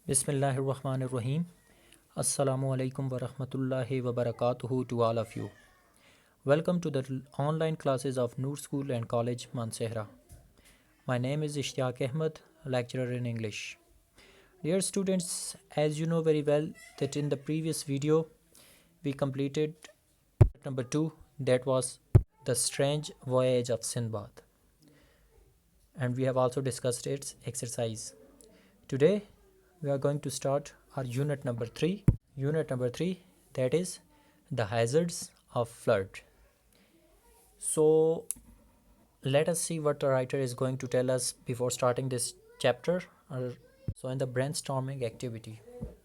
بسم اللہ الرحمن الرحیم. السلام علیکم ورحمۃ اللہ وبرکاتہ to all of you. Welcome to the online classes of Noor School and College Mansehra. My name is Ishtiyaq Ahmed, lecturer in English. Dear students, as you know very well that in the previous video we completed number 2, that was The Strange Voyage of Sinbad, and we have also discussed its exercise. Today we are going to start our unit number 3. Unit number 3, that is the hazards of flood. So let us see what the writer is going to tell us before starting this chapter. So in the brainstorming activity,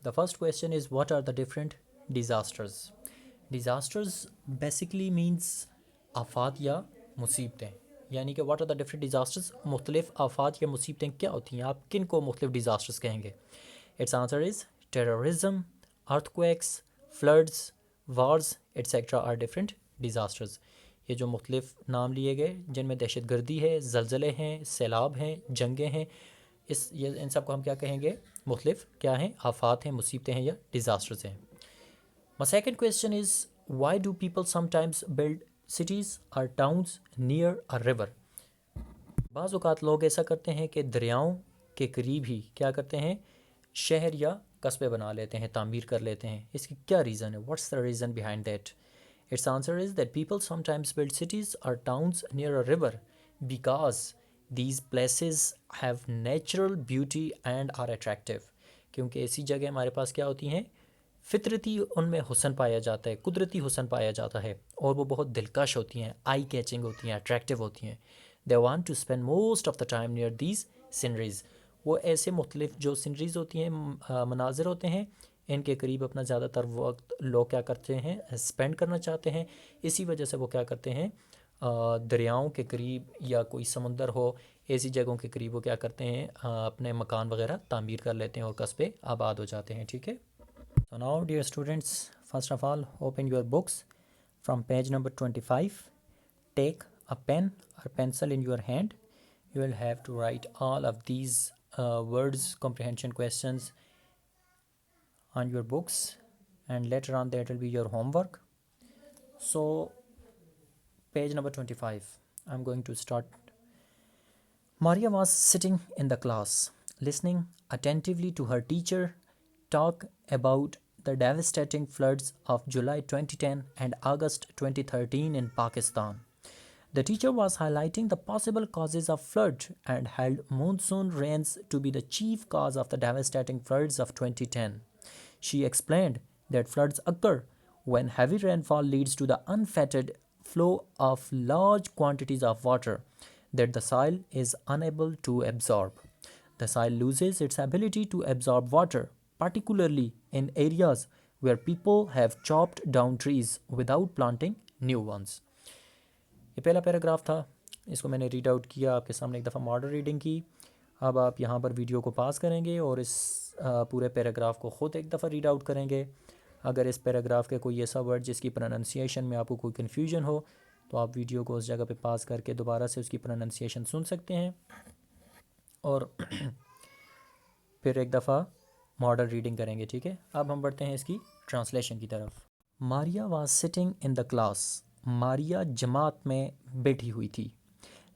the first question is, what are the different disasters? Disasters basically means آفات یا مصیبتیں، یعنی کہ what are the different disasters. مختلف آفات یا مصیبتیں کیا ہوتی ہیں، آپ کن کو مختلف ڈیزاسٹرز کہیں گے؟ Its answer is terrorism, earthquakes, floods, wars etcetera are different disasters. یہ جو مختلف نام لیے گئے جن میں دہشت گردی ہے، زلزلے ہیں، سیلاب ہیں، جنگیں ہیں، ان سب کو ہم کیا کہیں گے؟ مختلف کیا ہیں؟ آفات ہیں، مصیبتیں ہیں یا ڈیزاسٹرز ہیں. My second question is, why do people sometimes build cities or towns near a river? بعض اوقات لوگ ایسا کرتے ہیں کہ دریاؤں کے قریب ہی کیا کرتے ہیں؟ شہر یا قصبے بنا لیتے ہیں، تعمیر کر لیتے ہیں. اس کی کیا ریزن ہے؟ What's the reason behind that? Its answer is that people sometimes build cities or towns near a river because these places have natural beauty and are attractive. کیونکہ ایسی جگہ ہمارے پاس کیا ہوتی ہیں؟ فطرتی ان میں حسن پایا جاتا ہے، قدرتی حسن پایا جاتا ہے، اور وہ بہت دلکش ہوتی ہیں، آئی کیچنگ ہوتی ہیں، اٹریکٹیو ہوتی ہیں. They want to spend most of the time near these sceneries. وہ ایسے مختلف جو سینریز ہوتی ہیں، مناظر ہوتے ہیں، ان کے قریب اپنا زیادہ تر وقت لوگ کیا کرتے ہیں؟ اسپینڈ کرنا چاہتے ہیں. اسی وجہ سے وہ کیا کرتے ہیں؟ دریاؤں کے قریب یا کوئی سمندر ہو، ایسی جگہوں کے قریب وہ کیا کرتے ہیں؟ اپنے مکان وغیرہ تعمیر کر لیتے ہیں اور قصبے آباد ہو جاتے ہیں. ٹھیک ہے. So now dear students, first of all open your books from page number 25. Take a pen or pencil in your hand. You will have to write all of these words comprehension questions on your books, and later on that will be your homework. So page number 25, I'm going to start. Maria was sitting in the class, listening attentively to her teacher talk about the devastating floods of July 2010 and August 2013 in Pakistan. The teacher was highlighting the possible causes of flood and held monsoon rains to be the chief cause of the devastating floods of 2010. She explained that floods occur when heavy rainfall leads to the unfettered flow of large quantities of water that the soil is unable to absorb. The soil loses its ability to absorb water, particularly in areas where people have chopped down trees without planting new ones. یہ پہلا paragraph تھا، اس کو میں نے read out کیا، آپ کے سامنے ایک دفعہ ماڈل ریڈنگ کی. اب آپ یہاں پر ویڈیو کو پاس کریں گے اور اس پورے پیراگراف کو خود ایک دفعہ ریڈ آؤٹ کریں گے. اگر اس پیراگراف کے کوئی ایسا ورڈ جس کی پروننسیشن میں آپ کو کوئی کنفیوژن ہو تو آپ ویڈیو کو اس جگہ پہ پاس کر کے دوبارہ سے اس کی پروننسیشن سن سکتے ہیں اور پھر ایک دفعہ ماڈل ریڈنگ کریں گے. ٹھیک ہے. اب ہم بڑھتے ہیں اس کی ٹرانسلیشن کی طرف. Maria was sitting in the class. Maria جماعت میں بیٹھی ہوئی تھی.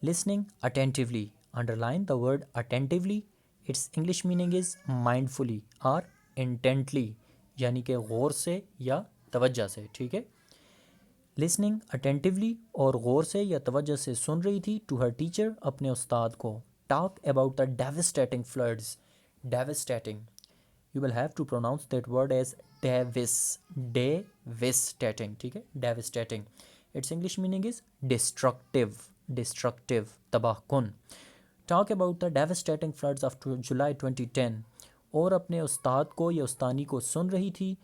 Listening attentively. Underline the word attentively. Its English meaning is mindfully اور انٹینٹلی، یعنی کہ غور سے یا توجہ سے. ٹھیک ہے. لسننگ اٹینٹیولی اور غور سے یا توجہ سے سن رہی تھی ٹو ہر ٹیچر، اپنے استاد کو. Talk about the devastating floods. Devastating you will have to pronounce that word as devastating. ٹھیک ہے. devastating. its English meaning is destructive, تباہ کن. talk about the devastating floods of July 2010. اور اپنے استاد کو یا استانی کو سن رہی تھی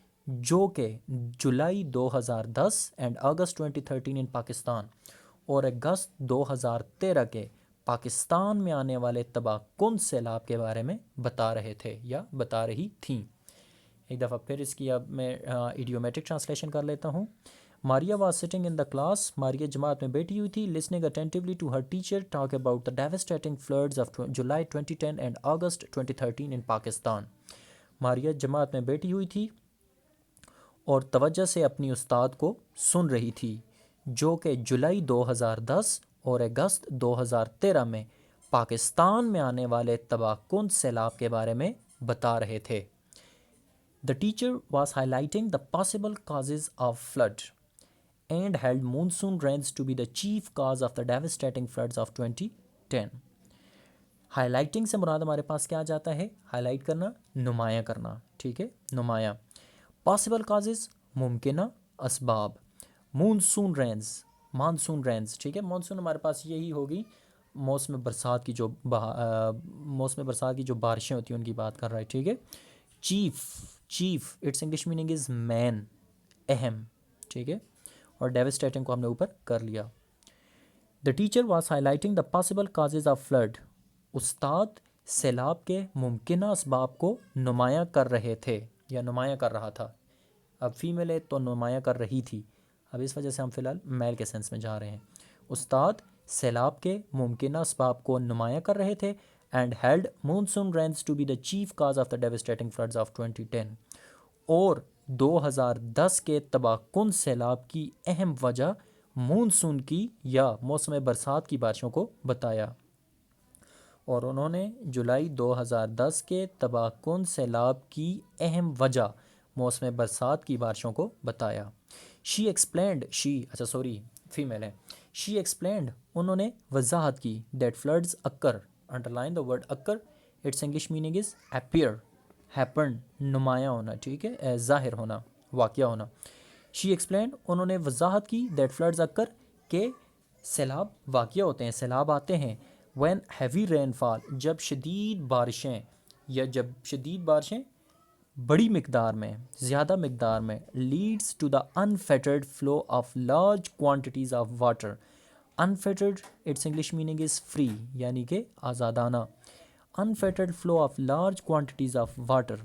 جو کہ جولائی 2010 اینڈ اگست 2013 ان پاکستان، اور اگست 2013 کے پاکستان میں آنے والے تباہ کن سیلاب کے بارے میں بتا رہے تھے یا بتا رہی تھیں. ایک دفعہ پھر اس کی اب میں ایڈیومیٹک ٹرانسلیشن کر لیتا ہوں. Maria was sitting in the class. Maria جماعت میں بیٹھی ہوئی تھی. Listening attentively to her teacher talk about the devastating floods of July 2010 and August 2013 in Pakistan. Maria جماعت میں بیٹھی ہوئی تھی اور توجہ سے اپنی استاد کو سن رہی تھی جو کہ جولائی 2010 اور اگست 2013 میں پاکستان میں آنے والے تباہ کن سیلاب کے بارے میں بتا رہے تھے. The teacher was highlighting the possible causes of flood and held monsoon rains to be the chief cause of the devastating floods of 2010. High lighting سے مراد ہمارے پاس کیا جاتا ہے؟ ہائی لائٹ کرنا، نمایاں کرنا. ٹھیک ہے، نمایاں. پاسبل کازز، ممکنہ اسباب. مونسون رینز، ٹھیک ہے. مانسون ہمارے پاس یہی ہوگی موسم برسات کی جو بارشیں ہوتی ہیں ان کی بات کر رہا ہے. ٹھیک ہے. Chief its English meaning is main, اہم. ٹھیک ہے. اور ڈیوسٹیٹنگ کو ہم نے اوپر کر لیا. The teacher was highlighting the possible causes of flood. استاد سیلاب کے ممکنہ اسباب کو نمایاں کر رہے تھے یا نمایاں کر رہا تھا. اب فیمیل ہے تو نمایاں کر رہی تھی. اب اس وجہ سے ہم فی الحال میل کے سینس میں جا رہے ہیں. استاد سیلاب کے ممکنہ اسباب کو نمایاں کر رہے تھے and held monsoon rains to be the chief cause of the devastating floods of 2010. اور 2010 کے تباہ کن سیلاب کی اہم وجہ مونسون کی یا موسم برسات کی بارشوں کو بتایا. اور انہوں نے جولائی 2010 کے تباہ کن سیلاب کی اہم وجہ موسم برسات کی بارشوں کو بتایا. فیمیل ہے. شی ایکسپلینڈ، انہوں نے وضاحت کی. That floods occur, underline the word occur, its English meaning is appear, happen, نمایاں ہونا. ٹھیک ہے، ظاہر ہونا، واقعہ ہونا. شی ایکسپلینڈ، انہوں نے وضاحت کی. دیٹ فلڈز اکر، کہ سیلاب واقعہ ہوتے ہیں، سیلاب آتے ہیں. وین ہیوی رین فال، جب شدید بارشیں بڑی مقدار میں، زیادہ مقدار میں. Leads to the unfettered flow of large quantities of water. Unfettered its English meaning is free, یعنی کہ آزادانہ. Unfettered flow of large quantities of water.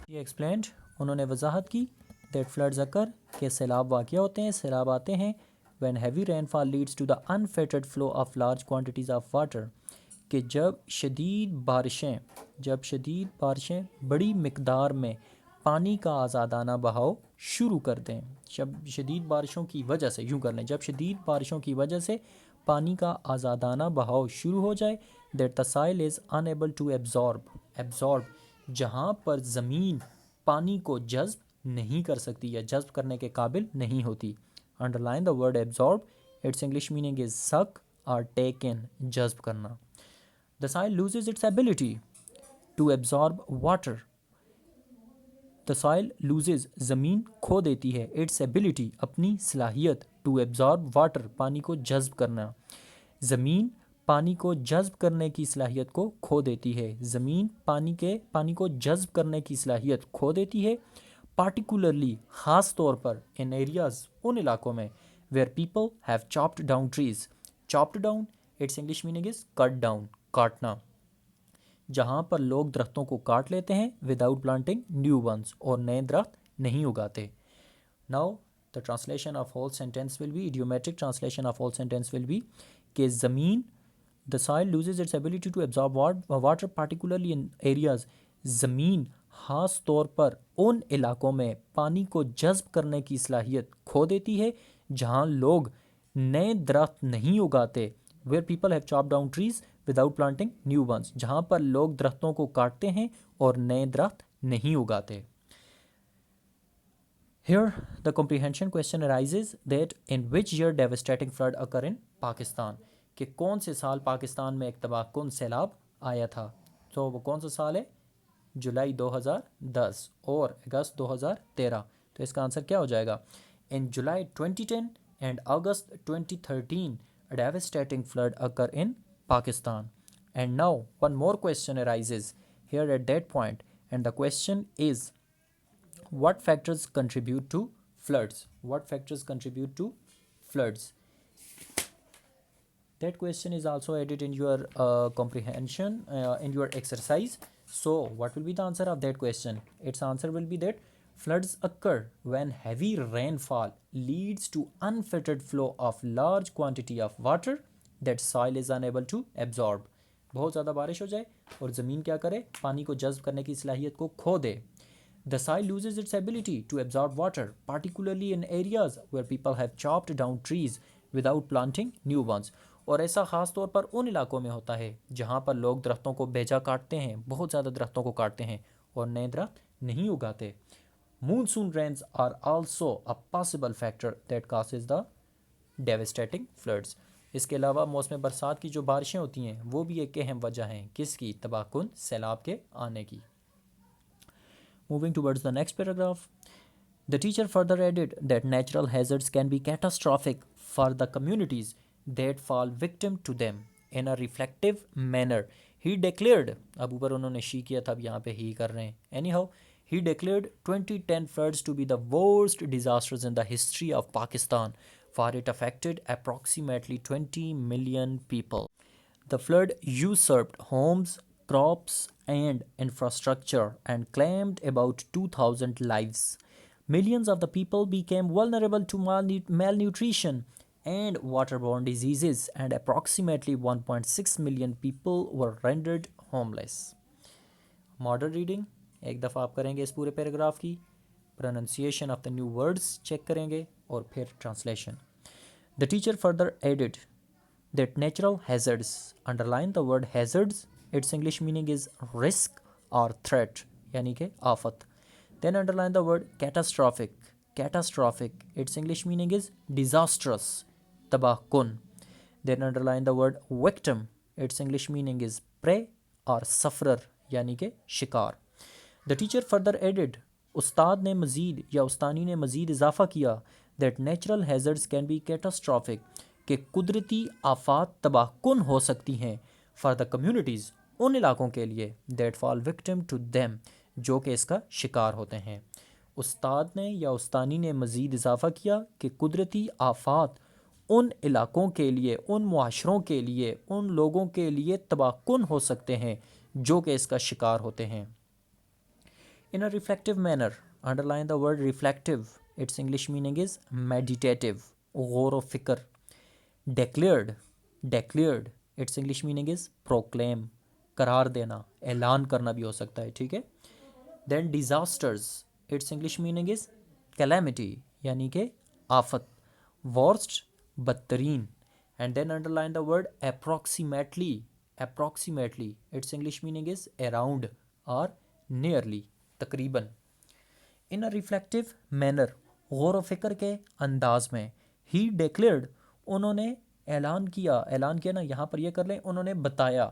یہ ایکسپلینڈ، انہوں نے وضاحت کی. دیٹ فلڈز اکر، کہ سیلاب واقع ہوتے ہیں، سیلاب آتے ہیں. When heavy rainfall leads to the unfettered flow of large quantities of water, کہ جب شدید بارشیں بڑی مقدار میں پانی کا آزادانہ بہاؤ شروع کر دیں. جب شدید بارشوں کی وجہ سے پانی کا آزادانہ بہاؤ شروع ہو جائے. دیٹ دا سائل از انیبل ٹو ایبزارب، جہاں پر زمین پانی کو جذب نہیں کر سکتی یا جذب کرنے کے قابل نہیں ہوتی. Underline the word absorb, its English meaning is suck اور ٹیک ان، جذب کرنا. The soil loses its ability to absorb water. The soil loses، زمین کھو دیتی ہے. its ability، اپنی صلاحیت. to absorb water، پانی کو جذب کرنا. زمین پانی کو جذب کرنے کی صلاحیت کو کھو دیتی ہے. زمین پانی کو جذب کرنے کی صلاحیت کھو دیتی ہے. particularly، خاص طور پر. in areas، ان علاقوں میں. where people have chopped down trees. chopped down، its English meaning is cut down، کاٹنا. جہاں پر لوگ درختوں کو کاٹ لیتے ہیں. وداؤٹ پلانٹنگ نیو ونس، اور نئے درخت نہیں اگاتے. Now the translation of whole sentence will be, idiomatic translation of whole sentence will be, کہ زمین، the soil loses its ability to absorb water particularly in areas, زمین خاص طور پر ان علاقوں میں پانی کو جذب کرنے کی صلاحیت کھو دیتی ہے جہاں لوگ نئے درخت نہیں اگاتے. where people have chopped down trees without planting new ones، جہاں پر لوگ درختوں کو کاٹتے ہیں اور نئے درخت نہیں اگاتے. Here the comprehension question arises that in which year devastating flood occur in Pakistan، کہ کون سے سال پاکستان میں ایک تباہ کن سیلاب آیا تھا. تو وہ کون سا سال ہے؟ جولائی 2010 اور اگست 2013. تو اس کا آنسر کیا ہو جائے گا؟ In July 2010 and August 2013 a devastating flood occur in Pakistan. And now one more question arises here at that point, and the question is, what factors contribute to floods? What factors contribute to floods? That question is also added in your comprehension, in your exercise. So what will be the answer of that question? Its answer will be that floods occur when heavy rainfall leads to unfettered flow of large quantity of water that soil is unable to absorb. بہت زیادہ بارش ہو جائے اور زمین کیا کرے, پانی کو جذب کرنے کی صلاحیت کو کھو دے. The soil loses its ability to absorb water, particularly in areas where people have chopped down trees without planting new ones. اور ایسا خاص طور پر ان علاقوں میں ہوتا ہے جہاں پر لوگ درختوں کو بیجا کاٹتے ہیں, بہت زیادہ درختوں کو کاٹتے ہیں اور نئے درخت نہیں اگاتے. Monsoon rains are also a possible factor that causes the devastating floods. اس کے علاوہ موسم برسات کی جو بارشیں ہوتی ہیں وہ بھی ایک اہم وجہ ہیں کس کی, تباہ کن سیلاب کے آنے کی. Moving towards the next paragraph, the teacher further added that natural hazards can be catastrophic for the communities that fall victim to them. In a reflective manner, he declared, اب اوپر انہوں نے شی کیا تھا, اب یہاں پہ ہی کر رہے ہیں. Anyhow, he declared 2010 floods to be the worst disasters in the history of Pakistan, for it affected approximately 20 million people. The flood usurped homes, crops, and infrastructure and claimed about 2,000 lives. Millions of the people became vulnerable to malnutrition and waterborne diseases, and approximately 1.6 million people were rendered homeless. Model reading ایک دفعہ آپ کریں گے اس پورے paragraph کی, pronunciation of the new words check کریں گے اور پھر translation. The teacher further added that natural hazards, underline the word hazards, its English meaning is risk or threat, یعنی کہ آفت. Then underline the word catastrophic, catastrophic, its English meaning is disastrous, تباہ کن. Then underline the word victim, its English meaning is prey or sufferer, یعنی کہ شکار. The teacher further added, استاد نے مزید یا استانی نے مزید اضافہ کیا, that natural hazards can be catastrophic, کہ قدرتی آفات تباہ کن ہو سکتی ہیں, for the communities, ان علاقوں کے لیے, that fall victim to them, جو کہ اس کا شکار ہوتے ہیں. استاد نے یا استانی نے مزید اضافہ کیا کہ قدرتی آفات ان علاقوں کے لیے, ان معاشروں کے لیے, ان لوگوں کے لیے تباہ کن ہو سکتے ہیں جو کہ اس کا شکار ہوتے ہیں. In a reflective manner, underline the word reflective, its English meaning is meditative, غور و فکر. Declared, declared, its English meaning is proclaim, قرار دینا, اعلان کرنا بھی ہو سکتا ہے, ٹھیک ہے. Then disasters, its English meaning is calamity, یعنی کہ آفت. Worst, بدترین. And then underline the word approximately, approximately, its English meaning is around or nearly, تقریباً. In a reflective manner, غور و فکر کے انداز میں, he declared, انہوں نے اعلان کیا, اعلان کیا نا یہاں پر یہ کر لیں, انہوں نے بتایا.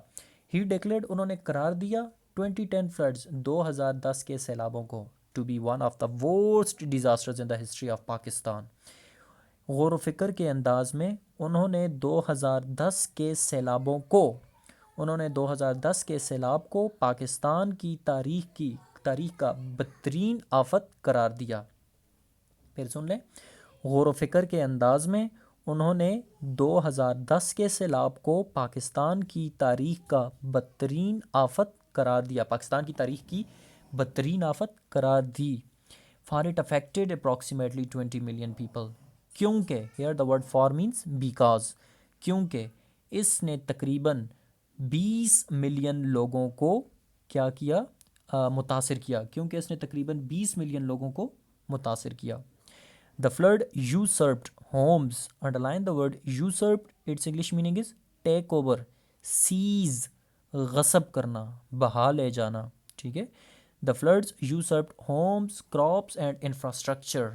he declared, انہوں نے قرار دیا 2010 floods, 2010 کے سیلابوں کو, to be one of the worst disasters in the history of Pakistan. غور و فکر کے انداز میں انہوں نے 2010 کے سیلابوں کو, انہوں نے 2010 کے سیلاب کو پاکستان کی تاریخ کا بدترین آفت قرار دیا. پھر سن لیں, غور و فکر کے انداز میں انہوں نے 2010 کے سیلاب کو پاکستان کی تاریخ کا بدترین آفت قرار دیا, پاکستان کی تاریخ کی بدترین آفت قرار دی. For it affected approximately 20 million people. کیونکہ, here the word for means because, کیونکہ اس نے تقریباً 20 ملین لوگوں کو کیا کیا, متاثر کیا, کیونکہ اس نے تقریباً 20 ملین لوگوں کو متاثر کیا. The flood usurped homes, underline the word usurped, its English meaning is take over, seize, غصب کرنا, بہا لے جانا, ٹھیک ہے. The floods usurped homes, crops and infrastructure,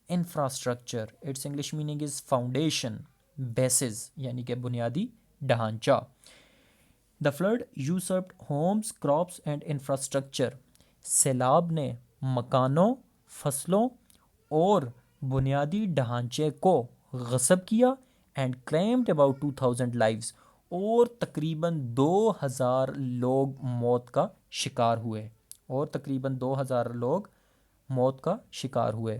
infrastructure, its English meaning is foundation, basis, یعنی کہ بنیادی ڈھانچہ. The flood usurped homes, crops and infrastructure. سیلاب نے مکانوں, فصلوں اور بنیادی ڈھانچے کو غصب کیا, and claimed about 2000 lives, اور تقریباً 2000 لوگ موت کا شکار ہوئے, اور تقریباً 2000 لوگ موت کا شکار ہوئے.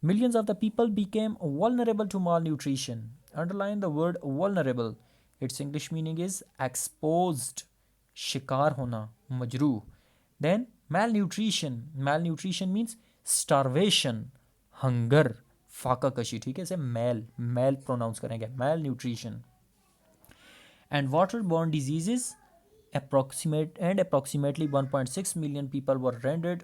Millions of the people became vulnerable to malnutrition. Underline the word vulnerable. Its English meaning is exposed, شکار ہونا, مجروح. Then malnutrition. Malnutrition means starvation, hunger, فاقہ کشی, ٹھیک ہے, اسے میل پروناؤنس کریں گے, malnutrition. And waterborne diseases, approximately 1.6 million people were rendered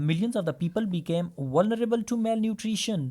millions of the people became vulnerable to malnutrition.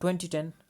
2010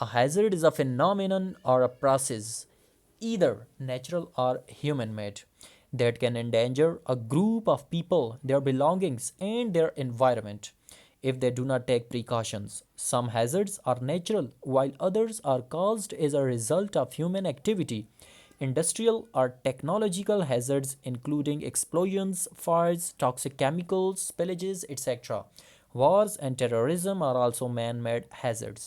A hazard is a phenomenon or a process, either natural or human-made, that can endanger a group of people, their belongings, and their environment if they do not take precautions. Some hazards are natural, while others are caused as a result of human activity. Industrial or technological hazards, including explosions, fires, toxic chemicals, spillages, etc. Wars and terrorism are also man-made hazards.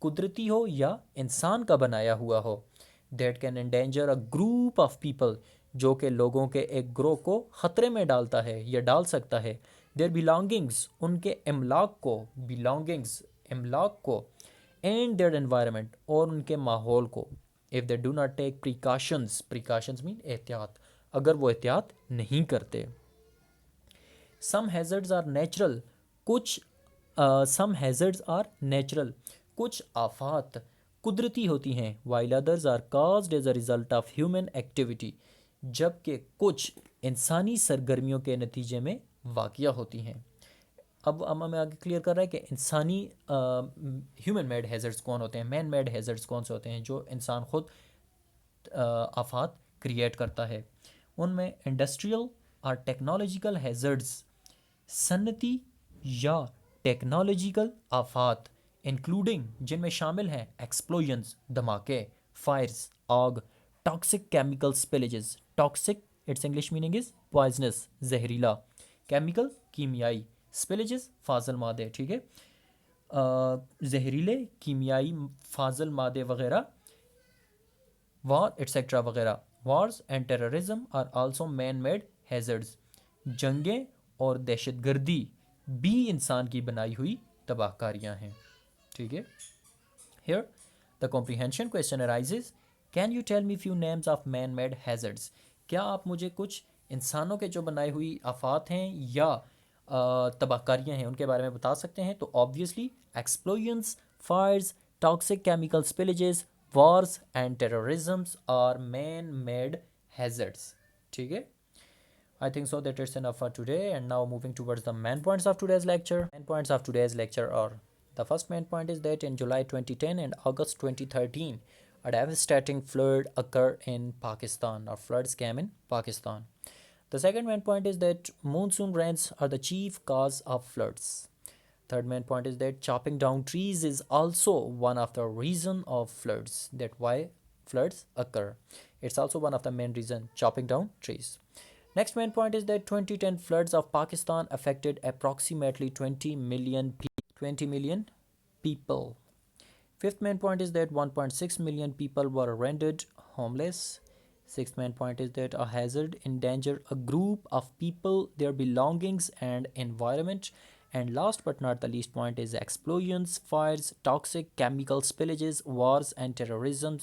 قدرتی ہو یا انسان کا بنایا ہوا ہو. That can endanger a group of people, جو کہ لوگوں کے ایک گروہ کو خطرے میں ڈالتا ہے یا ڈال سکتا ہے. دیر بلانگنگس, ان کے املاک کو, بلانگنگس املاک کو, اینڈ دیئر انوائرمنٹ, اور ان کے ماحول کو. If they do not take precautions, precautions mean احتیاط, اگر وہ احتیاط نہیں کرتے. سم ہیزرڈز آر نیچرل, کچھ سم ہیزرڈز آر نیچرل, کچھ آفات قدرتی ہوتی ہیں. While others are caused as a result of human activity, جبکہ کچھ انسانی سرگرمیوں کے نتیجے میں واقع ہوتی ہیں. اب ہمیں آگے کلیئر کر رہا ہے کہ انسانی ہیومن میڈ ہیزرڈز کون ہوتے ہیں, مین میڈ ہیزرڈز کون سے ہوتے ہیں جو انسان خود آفات کریٹ کرتا ہے. ان میں انڈسٹریل اور ٹیکنالوجیکل ہیزرڈز, صنعتی یا ٹیکنالوجیکل آفات, انکلوڈنگ جن میں شامل ہیں ایکسپلوژنز دھماکے, فائرز آگ, toxic chemical spillages, toxic its English meaning is poisonous زہریلا, کیمیکل کیمیائی, سپلیجز فاضل مادے, ٹھیک ہے, زہریلے کیمیائی فاضل مادے وغیرہ, وار ایٹسیٹرا وغیرہ. Wars and terrorism are also man made hazards, جنگیں اور دہشت گردی بھی انسان کی بنائی ہوئی تباہ کاریاں ہیں, ٹھیک ہے. Here the comprehension question arises, can you tell me few names of man made hazards, کیا آپ مجھے کچھ انسانوں کے جو بنائی ہوئی آفات ہیں یا تباہ کاریاں ہیں ان کے بارے میں بتا سکتے ہیں. تو obviously explosions, fires, toxic chemical spillages, wars and terrorisms are man made hazards, ٹھیک ہے. I think so that it's enough for today, and now moving towards the main points of today's lecture. Main points of today's lecture are, the first main point is that in July 2010 and August 2013, a devastating flood occurred in Pakistan, or floods came in Pakistan. The second main point is that monsoon rains are the chief cause of floods. Third main point is that chopping down trees is also one of the reason of floods, that why floods occur. It's also one of the main reason, chopping down trees. Next main point is that 2010 floods of Pakistan affected approximately 20 million people. Fifth main point is that 1.6 million people were rendered homeless. Sixth main point is that a hazard endangered a group of people, their belongings and environment. And last but not the least point is explosions, fires, toxic chemical spillages, wars and terrorism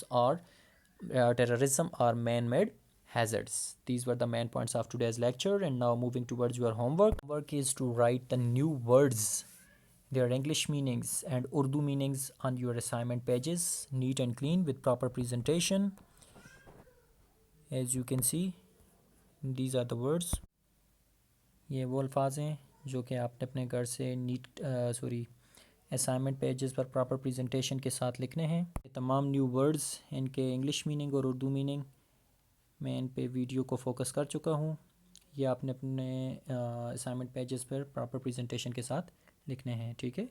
are man-made hazards. These were the main points of today's lecture, and now moving towards your homework. Homework is to write the new words, their English meanings and Urdu meanings on your assignment pages, neat and clean with proper presentation. As you can see, these are the words. یہ وہ الفاظ ہیں جو کہ آپ نے اپنے گھر سے اسائنمنٹ پیجز پر پراپر پریزنٹیشن کے ساتھ لکھنے ہیں. یہ تمام نیو ورڈز, ان کے انگلش میننگ اور اردو میننگ میں ان پہ ویڈیو کو فوکس کر چکا ہوں. یہ آپ نے اپنے اسائنمنٹ پیجز پر پراپر پریزنٹیشن کے ساتھ لکھنے ہیں, ٹھیک ہے.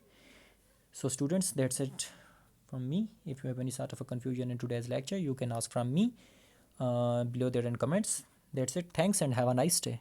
So students, that's it from me. If you have any sort of a confusion in today's lecture, you can ask from me below there in comments. That's it. Thanks and have a nice day.